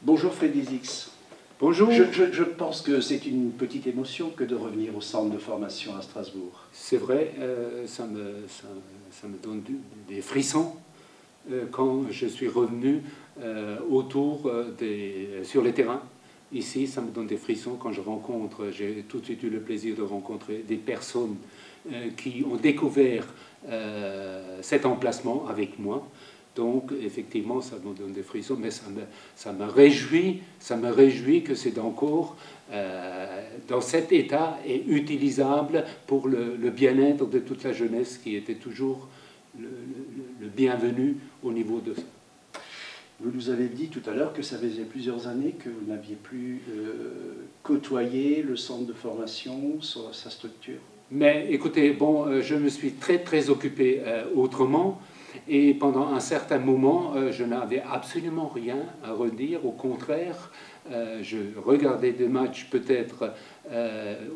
Bonjour Frédéric. Bonjour. Je pense que c'est une petite émotion que de revenir au centre de formation à Strasbourg. C'est vrai, ça me donne des frissons quand je suis revenu sur les terrains. Ici, ça me donne des frissons quand j'ai tout de suite eu le plaisir de rencontrer des personnes qui ont découvert cet emplacement avec moi. Donc, effectivement, ça me donne des frissons, mais ça me réjouit que c'est encore dans cet état et utilisable pour le bien-être de toute la jeunesse qui était toujours le bienvenu au niveau de ça. Vous nous avez dit tout à l'heure que ça faisait plusieurs années que vous n'aviez plus côtoyé le centre de formation, sa structure. Mais écoutez, bon, je me suis très occupé autrement. Et pendant un certain moment, je n'avais absolument rien à redire. Au contraire, je regardais des matchs peut-être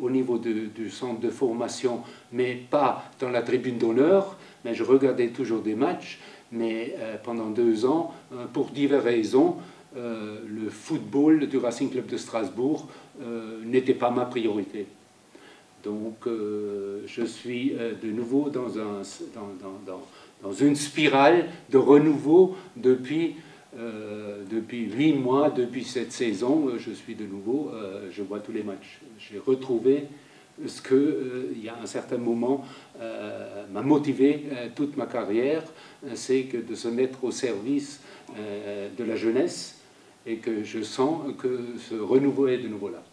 au niveau du centre de formation, mais pas dans la tribune d'honneur. Mais je regardais toujours des matchs. Mais pendant 2 ans, pour diverses raisons, le football du Racing Club de Strasbourg n'était pas ma priorité. Donc je suis de nouveau dans une spirale de renouveau depuis 8 mois, depuis cette saison. Je suis de nouveau, je vois tous les matchs. J'ai retrouvé ce que, il y a un certain moment, m'a motivé toute ma carrière, c'est que de se mettre au service de la jeunesse, et que je sens que ce renouveau est de nouveau là.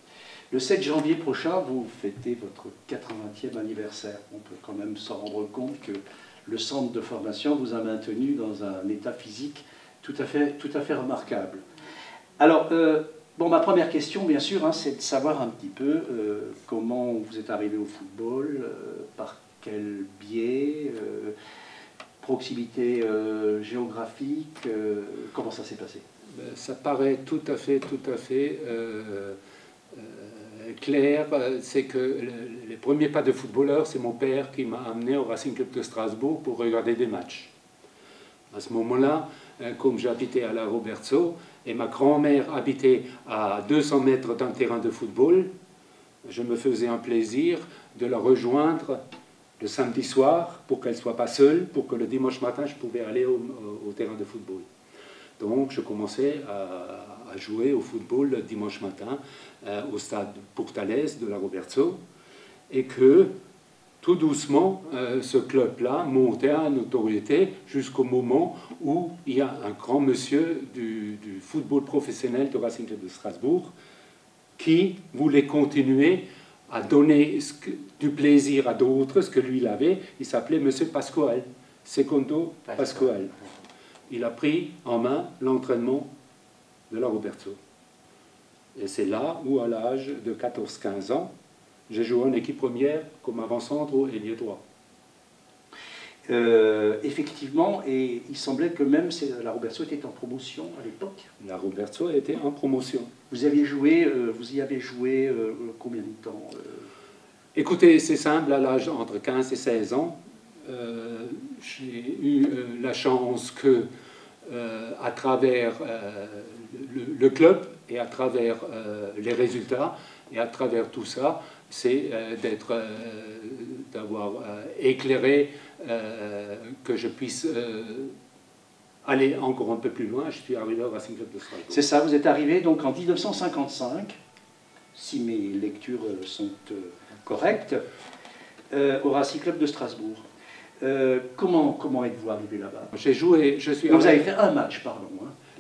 Le 7 janvier prochain, vous fêtez votre 80e anniversaire. On peut quand même se rendre compte que le centre de formation vous a maintenu dans un état physique tout à fait remarquable. Alors, ma première question, bien sûr, c'est de savoir un petit peu comment vous êtes arrivé au football, par quel biais, proximité géographique, comment ça s'est passé? Ça paraît tout à fait clair. C'est que les premiers pas de footballeur, c'est mon père qui m'a amené au Racing Club de Strasbourg pour regarder des matchs. À ce moment-là, comme j'habitais à la Roberto et ma grand-mère habitait à 200 mètres d'un terrain de football, je me faisais un plaisir de la rejoindre le samedi soir pour qu'elle ne soit pas seule, pour que le dimanche matin, je pouvais aller au terrain de football. Donc, je commençais à jouer au football le dimanche matin au stade Portales de la Roberto, et que tout doucement, ce club-là montait à notoriété jusqu'au moment où il y a un grand monsieur du football professionnel de Racing Club de Strasbourg qui voulait continuer à donner du plaisir à d'autres, ce que lui il avait. Il s'appelait Monsieur Pascual, Secondo Pascual. Il a pris en main l'entraînement de la Roberto. Et c'est là où, à l'âge de 14-15 ans, j'ai joué en équipe première comme avant-centre au ailier droit. Effectivement, et il semblait que même la Roberto était en promotion à l'époque. La Roberto était en promotion. Vous y avez joué combien de temps? Écoutez, c'est simple, à l'âge entre 15 et 16 ans, j'ai eu la chance que, à travers le club et à travers les résultats et à travers tout ça, c'est d'avoir éclairé que je puisse aller encore un peu plus loin. Je suis arrivé au Racing Club de Strasbourg. C'est ça, vous êtes arrivé donc en 1955, si mes lectures sont correctes, au Racing Club de Strasbourg. Comment êtes-vous arrivé là-bas? Vous avez fait un match, pardon.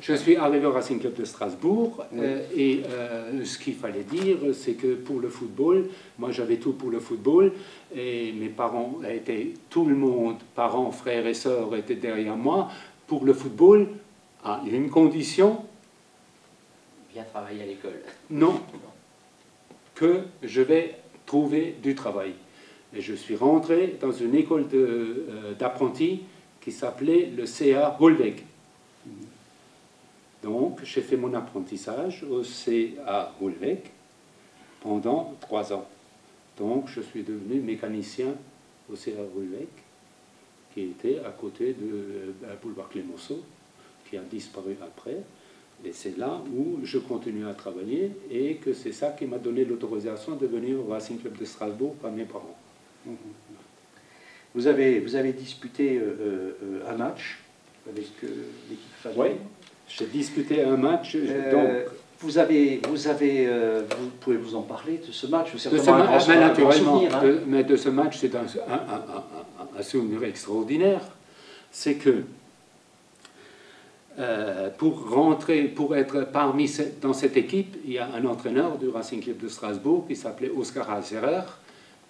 Je suis arrivé au Racing Club de Strasbourg, oui. Et ce qu'il fallait dire, c'est que pour le football, moi j'avais tout pour le football, et mes parents étaient, tout le monde, parents, frères et sœurs étaient derrière moi, pour le football, à une condition. Bien travailler à l'école. Non, que je vais trouver du travail. Et je suis rentré dans une école d'apprentis qui s'appelait le CA Holweg. Donc, j'ai fait mon apprentissage au CA Holweg pendant 3 ans. Donc, je suis devenu mécanicien au CA Holweg, qui était à côté de boulevard Clémenceau, qui a disparu après. Et c'est là où je continue à travailler et que c'est ça qui m'a donné l'autorisation de venir au Racing Club de Strasbourg par mes parents. Vous avez disputé un match avec l'équipe famille. Oui, j'ai disputé un match. Donc, vous pouvez vous en parler de ce match. C'est de ce vraiment match, un grand souvenir, hein. mais de ce match, c'est un souvenir extraordinaire. C'est que pour être dans cette équipe, il y a un entraîneur du Racing Club de Strasbourg qui s'appelait Oscar Halserer,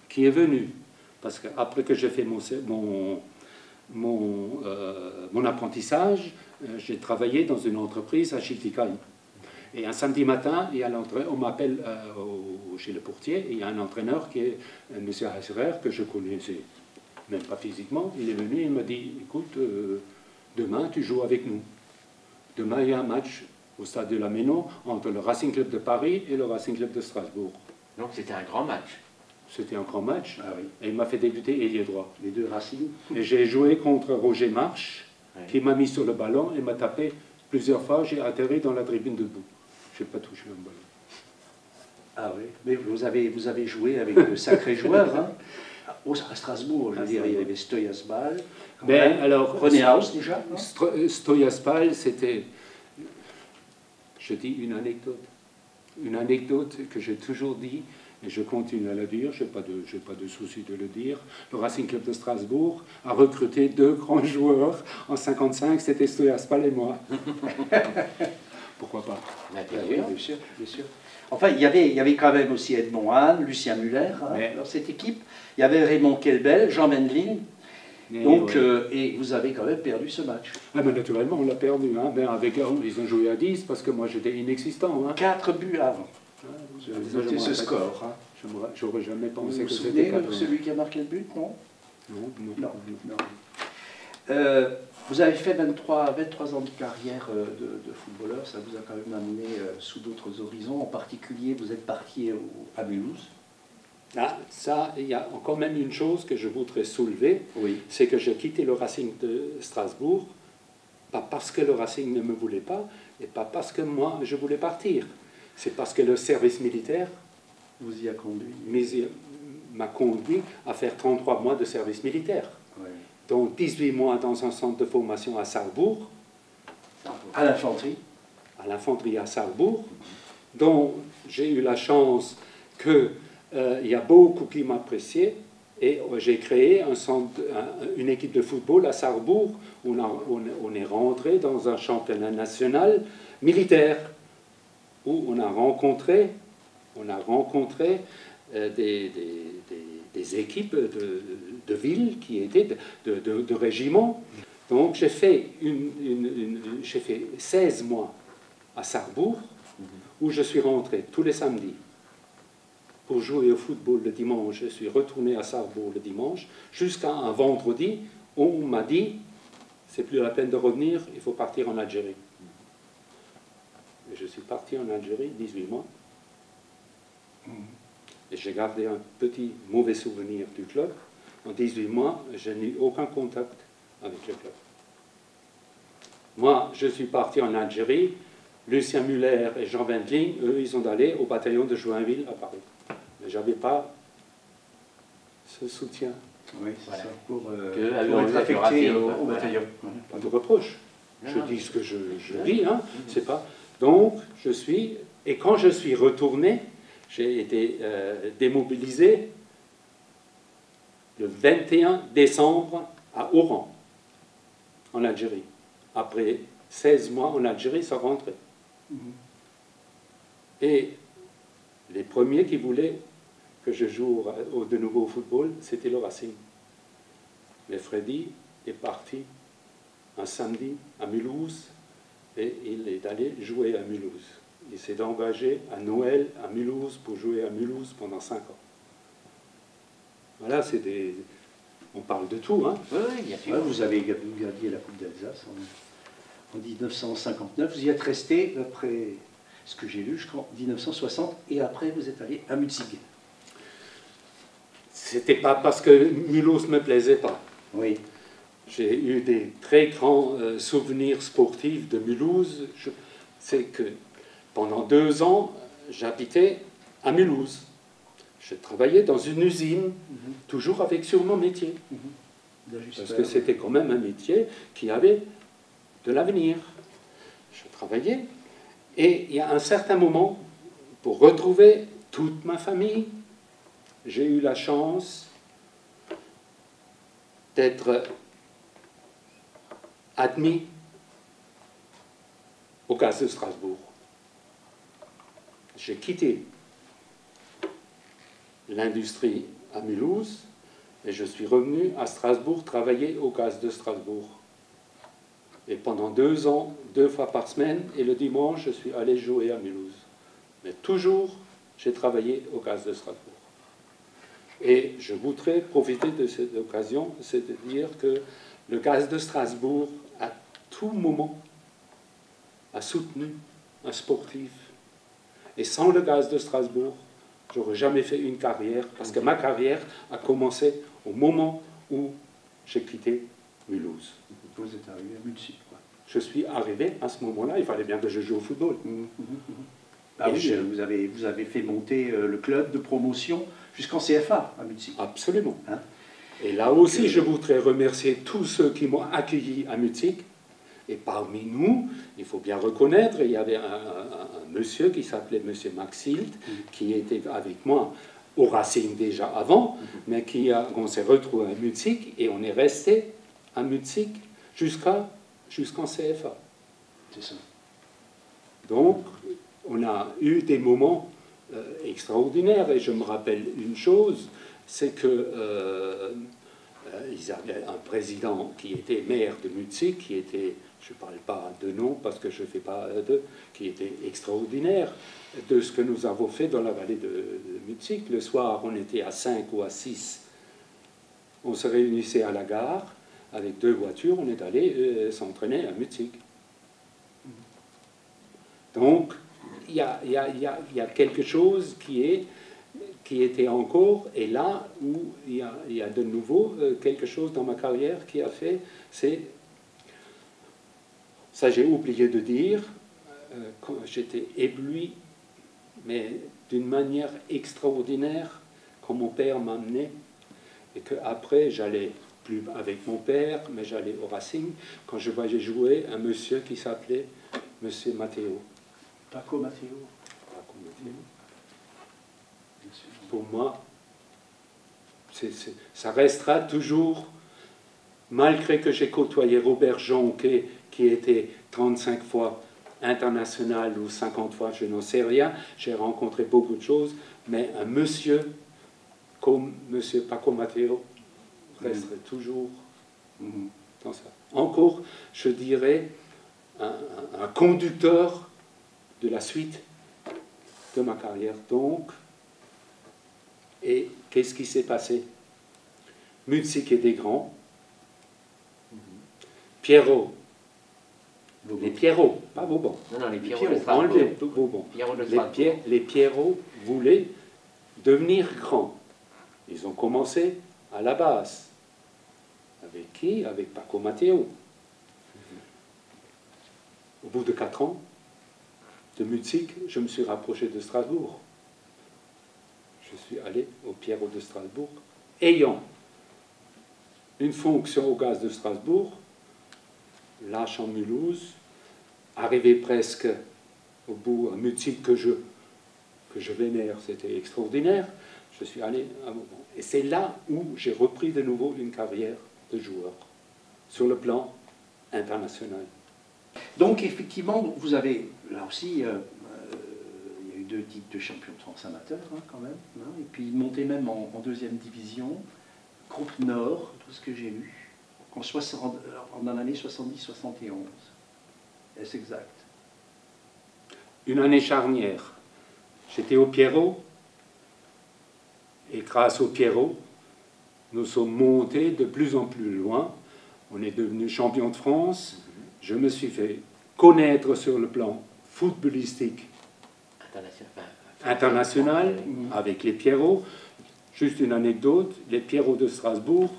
qui est venu. Parce qu'après que j'ai fait mon apprentissage, j'ai travaillé dans une entreprise à Schiltigheim. Et un samedi matin, on m'appelle chez le portier, et il y a un entraîneur qui est M. Halserer, que je connaissais même pas physiquement. Il est venu, il m'a dit, écoute, demain tu joues avec nous. Demain, il y a un match au stade de la Ménon entre le Racing Club de Paris et le Racing Club de Strasbourg. Donc c'était un grand match. C'était un grand match. Ah oui. Et il m'a fait débuter ailier droit. Les deux Racing. Et j'ai joué contre Roger March, Oui. qui m'a mis sur le ballon et m'a tapé plusieurs fois. J'ai atterri dans la tribune debout. Je n'ai pas touché un ballon. Ah oui. Mais vous avez joué avec de sacrés joueurs, hein. À Strasbourg, je veux dire, il y avait Stojas Bal. Ben, alors, René Haus déjà. Non Stojas Bal, c'était, je dis une anecdote. Une anecdote que j'ai toujours dit, et je continue à la dire, je n'ai pas de souci de le dire. Le Racing Club de Strasbourg a recruté 2 grands joueurs. En 1955, c'était Stojas Bal et moi. Pourquoi pas? Bien sûr, bien sûr. Enfin, il y avait quand même aussi Edmond Hahn, Lucien Muller, hein, dans cette équipe. Il y avait Raymond Kelbel, Jean Wendling. Donc, et vous avez quand même perdu ce match. Ah ben naturellement, on l'a perdu. Hein. Ben avec, ils ont joué à 10 parce que moi j'étais inexistant. Hein. 4 buts avant. Ça, Notez ce score. Hein. J'aurais jamais Vous pensé vous que souvenez c'était de celui qui a marqué le but, non? Non. Vous avez fait 23 ans de carrière de footballeur, ça vous a quand même amené sous d'autres horizons. En particulier, vous êtes parti à Mulhouse. Ah, ça, il y a encore même une chose que je voudrais soulever, Oui. c'est que j'ai quitté le Racing de Strasbourg, pas parce que le Racing ne me voulait pas, et pas parce que moi je voulais partir. C'est parce que le service militaire Vous y a conduit. m'a conduit à faire 33 mois de service militaire. Ouais. Donc 18 mois dans un centre de formation à Sarrebourg, À l'infanterie. à l'infanterie à Sarrebourg, dont j'ai eu la chance qu'il y a beaucoup qui m'appréciaient, et j'ai créé une équipe de football à Sarrebourg, où on est rentré dans un championnat national militaire, où on a rencontré des équipes de villes qui étaient de régiments. Donc j'ai fait, j'ai fait 16 mois à Sarrebourg, où je suis rentré tous les samedis pour jouer au football le dimanche. Je suis retourné à Sarrebourg le dimanche, jusqu'à un vendredi où on m'a dit « c'est plus la peine de revenir, il faut partir en Algérie ». Et je suis parti en Algérie 18 mois. Et j'ai gardé un petit mauvais souvenir du club. En 18 mois, je n'ai eu aucun contact avec le club. Moi, je suis parti en Algérie. Lucien Muller et Jean Wendling, eux, ils sont allés au bataillon de Joinville à Paris. Mais je n'avais pas ce soutien. Oui, c'est Voilà. ça. Pour être être affecté au voilà. bataillon. Pas de reproche. Je dis ce que je dis, hein. C'est pas. Donc, je suis. Et quand je suis retourné, j'ai été démobilisé le 21 décembre à Oran, en Algérie. Après 16 mois en Algérie, sans rentrer. Et les premiers qui voulaient que je joue de nouveau au football, c'était le Racing. Mais Freddy est parti un samedi à Mulhouse et il est allé jouer à Mulhouse. Il s'est engagé à Noël à Mulhouse pour jouer à Mulhouse pendant 5 ans. Voilà, c'est des... On parle de tout, hein. Oui, bien sûr. Ouais, vous gagné la Coupe d'Alsace en 1959. Vous y êtes resté, d'après ce que j'ai lu, jusqu'en 1960, et après vous êtes allé à Mutzig. C'était pas parce que Mulhouse ne me plaisait pas. Oui. J'ai eu des très grands souvenirs sportifs de Mulhouse. c'est que pendant 2 ans, j'habitais à Mulhouse. Je travaillais dans une usine, toujours avec sur mon métier. Parce que c'était quand même un métier qui avait de l'avenir. Je travaillais. Et il y a un certain moment, pour retrouver toute ma famille, j'ai eu la chance d'être admis au CAS de Strasbourg. J'ai quitté l'industrie à Mulhouse et je suis revenu à Strasbourg travailler au CAS de Strasbourg. Et pendant 2 ans, 2 fois par semaine, et le dimanche, je suis allé jouer à Mulhouse. Mais toujours, j'ai travaillé au CAS de Strasbourg. Et je voudrais profiter de cette occasion, c'est de dire que le CAS de Strasbourg, à tout moment, a soutenu un sportif. Et sans le CAS de Strasbourg, je n'aurais jamais fait une carrière, parce que ma carrière a commencé au moment où j'ai quitté Mulhouse. Vous êtes arrivé à Munich, quoi. Je suis arrivé à ce moment-là, il fallait bien que je joue au football. Ah oui, vous avez fait monter le club de promotion jusqu'en CFA à Munich. Absolument. Hein? Et là aussi, je voudrais remercier tous ceux qui m'ont accueilli à Munich. Et parmi nous, il faut bien reconnaître, il y avait un monsieur qui s'appelait monsieur Max Hilt, qui était avec moi au Racing déjà avant, mais on s'est retrouvé à Munich et on est resté à Munich jusqu'en CFA. C'est ça. Donc, on a eu des moments extraordinaires. Et je me rappelle une chose, c'est que ils avaient un président qui était maire de Munich, qui était, je ne parle pas de nom parce que je ne fais pas qui était extraordinaire de ce que nous avons fait dans la vallée de Munich. Le soir, on était à 5 ou à 6. On se réunissait à la gare avec 2 voitures, on est allé s'entraîner à Munich. Donc, il y a quelque chose qui était encore, et là où il y a de nouveau quelque chose dans ma carrière qui a fait, c'est, ça j'ai oublié de dire, quand j'étais ébloui, mais d'une manière extraordinaire, quand mon père m'amenait, et qu'après j'allais plus avec mon père, mais j'allais au Racing, quand je voyais jouer un monsieur qui s'appelait monsieur Matteo. Paco Matteo. Paco Matteo. Pour moi, ça restera toujours, malgré que j'ai côtoyé Robert Jonquet, qui était 35 fois international ou 50 fois, je n'en sais rien, j'ai rencontré beaucoup de choses, mais un monsieur comme monsieur Paco Matteo resterait toujours dans ça. Encore, je dirais, un conducteur de la suite de ma carrière. Donc, et qu'est-ce qui s'est passé? Munich était grand. Pierrot. Les Pierrots, pas Vauban. Non, les Pierrots Pierrot, de Strasbourg. enlevez Vauban. Pierrot de Strasbourg. Les Pierrots voulaient devenir grands. Ils ont commencé à la base. Avec qui? Avec Paco Matteo. Au bout de 4 ans, de Munich, je me suis rapproché de Strasbourg. Je suis allé au Pierrot de Strasbourg, ayant une fonction au gaz de Strasbourg, lâche en Mulhouse, arrivé presque au bout à Munich que je vénère, c'était extraordinaire. Je suis allé à Vauban. Et c'est là où j'ai repris de nouveau une carrière de joueur, sur le plan international. Donc, effectivement, vous avez, là aussi, il y a eu 2 titres de champion de France amateur, hein, quand même, hein, et puis monté même en 2e division, groupe Nord, tout ce que j'ai lu, en l'année 70-71. Est-ce exact? Une année charnière. J'étais au Pierrot, et grâce au Pierrot, nous sommes montés de plus en plus loin. On est devenu champion de France. Je me suis fait connaître sur le plan footballistique international avec les Pierrots. Juste une anecdote, les Pierrots de Strasbourg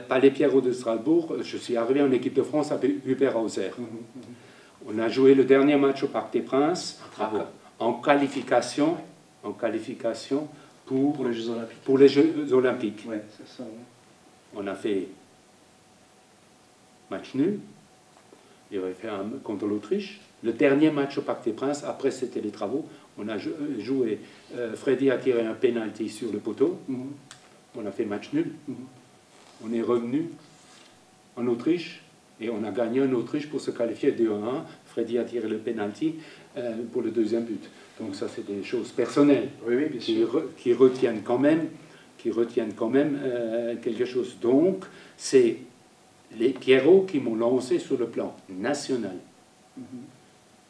Pas les Pierrots de Strasbourg. Je suis arrivé en équipe de France avec Hubert Hauser. On a joué le dernier match au Parc des Princes en qualification pour les Jeux Olympiques. Pour les Jeux Olympiques. Ouais, c'est ça. Ouais. On a fait match nul. Il avait fait un contre l'Autriche. Le dernier match au Parc des Princes, après c'était les travaux, on a joué. Freddy a tiré un penalty sur le poteau. On a fait match nul. On est revenu en Autriche et on a gagné en Autriche pour se qualifier 2-1. Freddy a tiré le penalty pour le deuxième but. Donc ça, c'est des choses personnelles Bien sûr. qui retiennent quand même, quelque chose. Donc, c'est les Pierrots qui m'ont lancé sur le plan national.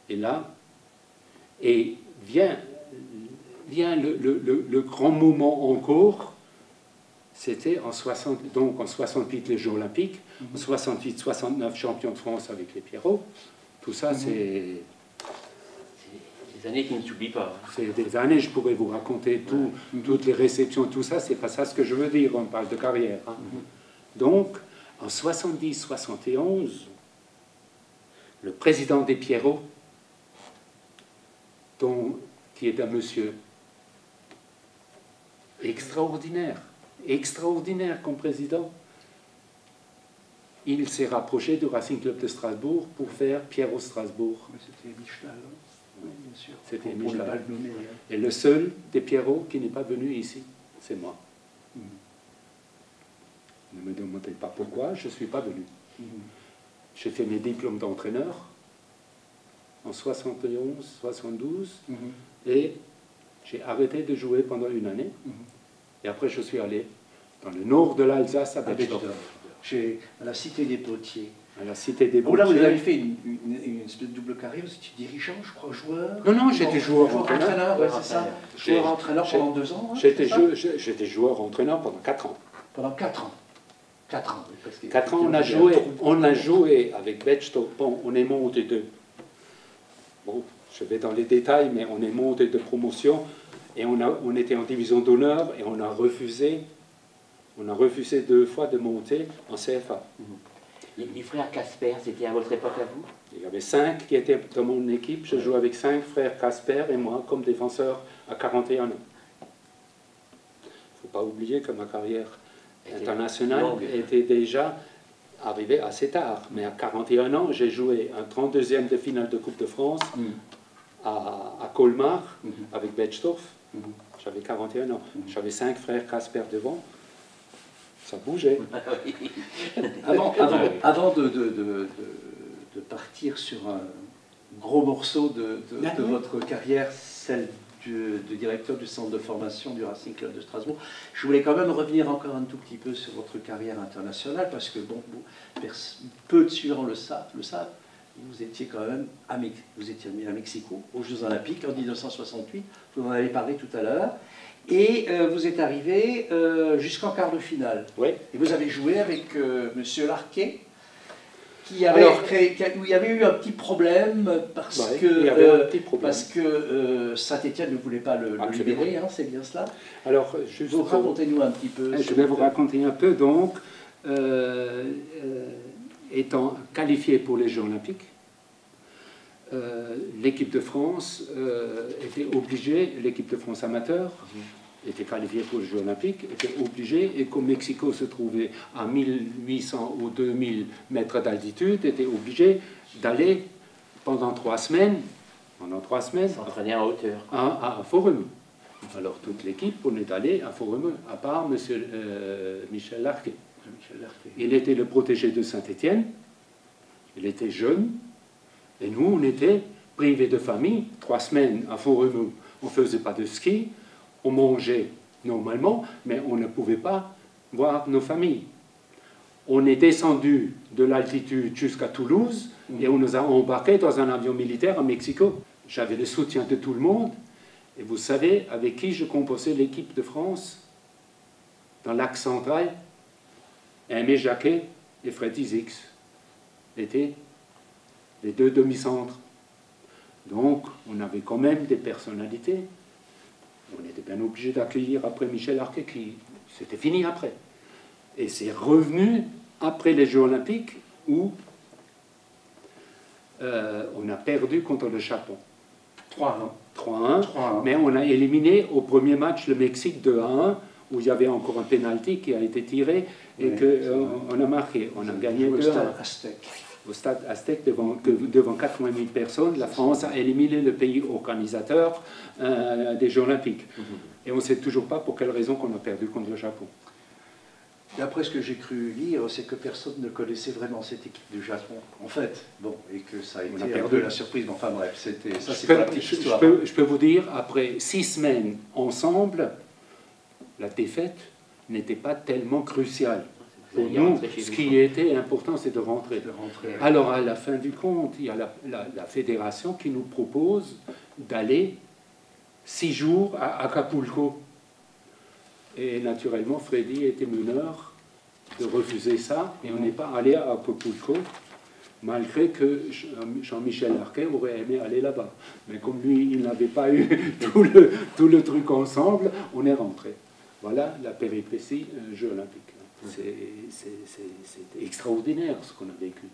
Et là, vient le grand moment encore. C'était en 68 les Jeux Olympiques, en 68-69 champion de France avec les Pierrots. Tout ça, c'est des années qui ne s'oublient pas. C'est des années, je pourrais vous raconter toutes les réceptions, tout ça, c'est pas ça ce que je veux dire, on parle de carrière. Donc, en 70-71, le président des Pierrots, qui est un monsieur extraordinaire comme président, il s'est rapproché du Racing Club de Strasbourg pour faire Pierrot Strasbourg. C'était Michelal, oui, bien sûr. C'était pour ne pas Michelal. le nommer. Et le seul des Pierrots qui n'est pas venu ici, c'est moi. Ne me demandez pas pourquoi, je ne suis pas venu. J'ai fait mes diplômes d'entraîneur en 71, 72, et j'ai arrêté de jouer pendant une année. Et après, je suis allé dans le nord de l'Alsace à Bechdorf. À la Cité des Potiers. À la Cité des Là, Potiers. vous avez fait une espèce de double carrière, vous étiez dirigeant, je crois, joueur. Non, j'étais joueur-entraîneur. Ouais, c'est ça. Joueur-entraîneur pendant 2 ans. Hein, j'étais joueur-entraîneur pendant 4 ans. Pendant 4 ans. 4 ans. 4 ans, on a joué avec Bechdorf. Bon, on est monté de... Bon, je vais dans les détails, mais on est monté de promotion et on était en division d'honneur et on a refusé 2 fois de monter en CFA. Les frères Casper, c'était à votre époque à vous? Il y avait 5 qui étaient dans mon équipe. Je jouais avec 5 frères Casper et moi comme défenseur à 41 ans. Il ne faut pas oublier que ma carrière internationale était déjà arrivée assez tard. Mais à 41 ans, j'ai joué un 32e de finale de Coupe de France à Colmar avec Bechdorf. J'avais 41 ans. J'avais 5 frères Casper devant. Ça bougeait. Avant de partir sur un gros morceau de votre carrière, celle de directeur du centre de formation du Racing Club de Strasbourg, je voulais quand même revenir encore un tout petit peu sur votre carrière internationale, parce que bon, peu de suivants le savent, vous étiez quand même vous étiez mis à Mexico, aux Jeux Olympiques en 1968, vous en avez parlé tout à l'heure. Et vous êtes arrivé jusqu'en quart de finale. Oui. Et vous avez joué avec Monsieur Larquet, où il y avait eu un petit problème parce que Saint-Étienne ne voulait pas le libérer, hein, c'est bien cela. Alors, juste racontez-nous un petit peu. Je vais vous raconter un peu. Donc, étant qualifié pour les Jeux Olympiques, l'équipe de France était obligée, l'équipe de France amateur était qualifiée pour les Jeux Olympiques, était obligée, et comme Mexico se trouvait à 1800 ou 2000 mètres d'altitude, était obligée d'aller pendant 3 semaines, s'entraîner en hauteur à Forumeux. Alors toute l'équipe, on est allé à Forumeux, à part M. Michel Larquet. Il était le protégé de Saint-Étienne, il était jeune, et nous, on était privés de famille, 3 semaines à Forumeux. On ne faisait pas de ski, on mangeait normalement, mais on ne pouvait pas voir nos familles. On est descendu de l'altitude jusqu'à Toulouse et on nous a embarqués dans un avion militaire à Mexico. J'avais le soutien de tout le monde. Et vous savez avec qui je composais l'équipe de France dans l'axe central? Aimé Jacquet et Freddy Zix étaient les 2 demi-centres. Donc, on avait quand même des personnalités. On était bien obligé d'accueillir après Michel Larquet, qui c'était fini après. Et c'est revenu après les Jeux Olympiques où on a perdu contre le Japon. 3-1. Mais on a éliminé au premier match le Mexique 2-1, où il y avait encore un penalty qui a été tiré et qu'on a marqué. On a gagné 2-1. Au stade Aztec, devant 80 000 personnes, la France a éliminé le pays organisateur des Jeux Olympiques. Et on ne sait toujours pas pour quelle raison qu'on a perdu contre le Japon. D'après ce que j'ai cru lire, c'est que personne ne connaissait vraiment cette équipe du Japon, en fait. Bon, et que ça a été un peu la surprise. Mais enfin bref, ça c'est pas la petite histoire. Je peux vous dire, après 6 semaines ensemble, la défaite n'était pas tellement cruciale. Pour nous, ce qui était important, c'est de rentrer. Alors, à la fin du compte, il y a la fédération qui nous propose d'aller 6 jours à Acapulco. Et naturellement, Freddy était meneur de refuser ça, et on n'est pas allé à Acapulco, malgré que Jean-Michel Arquet aurait aimé aller là-bas. Mais comme lui, il n'avait pas eu tout le truc ensemble, on est rentré. Voilà la péripétie Jeux Olympiques. C'est extraordinaire ce qu'on a vécu.